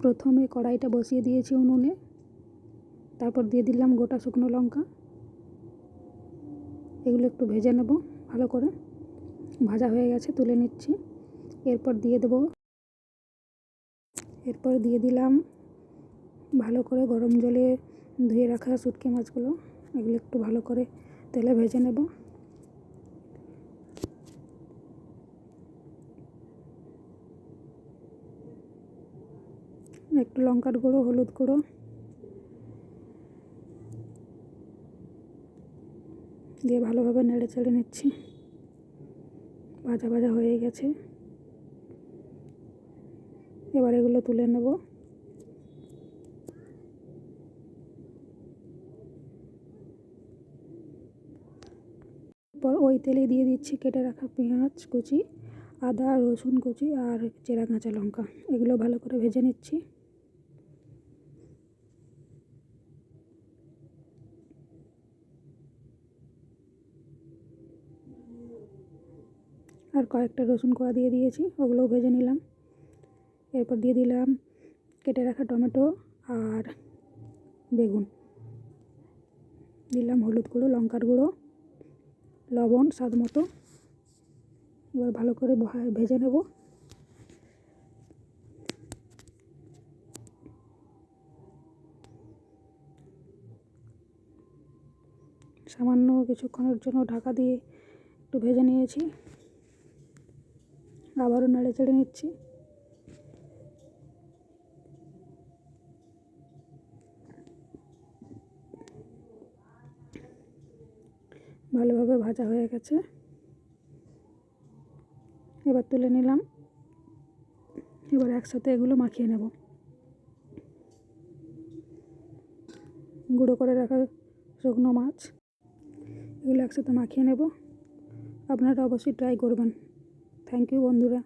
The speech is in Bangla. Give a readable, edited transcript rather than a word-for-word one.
প্রথমে কড়াইটা বসিয়ে দিয়েছি উনুনে, তারপর দিয়ে দিলাম গোটা শুকনো লঙ্কা। এগুলো একটু ভেজে নেব ভালো করে। ভাজা হয়ে গেছে, তুলে নিচ্ছি। এরপর দিয়ে দিলাম ভালো করে গরম জলে ধুয়ে রাখা শুটকি মাছগুলো। এগুলো একটু ভালো করে তেলে ভেজে নেব। একটু লঙ্কার গুঁড়ো, হলুদ গুঁড়ো দিয়ে ভালোভাবে নেড়ে চেড়ে নিচ্ছি। ভাজা ভাজা হয়ে গেছে, এবার এগুলো তুলে নেব। এরপর ওই তেলে দিয়ে দিচ্ছি কেটে রাখা পেঁয়াজ কুচি, আদা রসুন কুচি আর চেরা কাঁচা লঙ্কা। এগুলো ভালো করে ভেজে নিচ্ছি। আর কয়েকটা রসুন কোয়া দিয়ে দিয়েছি, ওগুলোও ভেজে নিলাম। এরপর দিয়ে দিলাম কেটে রাখা টমেটো আর বেগুন। দিলাম হলুদ গুঁড়ো, লঙ্কার গুঁড়ো, লবণ স্বাদ মতো। এবার ভালো করে ভেজে নেব। সামান্য কিছুক্ষণের জন্য ঢাকা দিয়ে একটু ভেজে নিয়েছি। আবারও নেড়ে চেড়ে নিচ্ছি। ভালোভাবে ভাজা হয়ে গেছে, এবার তুলে নিলাম। এবার একসাথে এগুলো মাখিয়ে নেব। গুঁড়ো করে রাখা শুকনো মাছ, এগুলো একসাথে মাখিয়ে নেব। আপনারা অবশ্যই ট্রাই করবেন। থ্যাংক ইউ বন্ধুরা।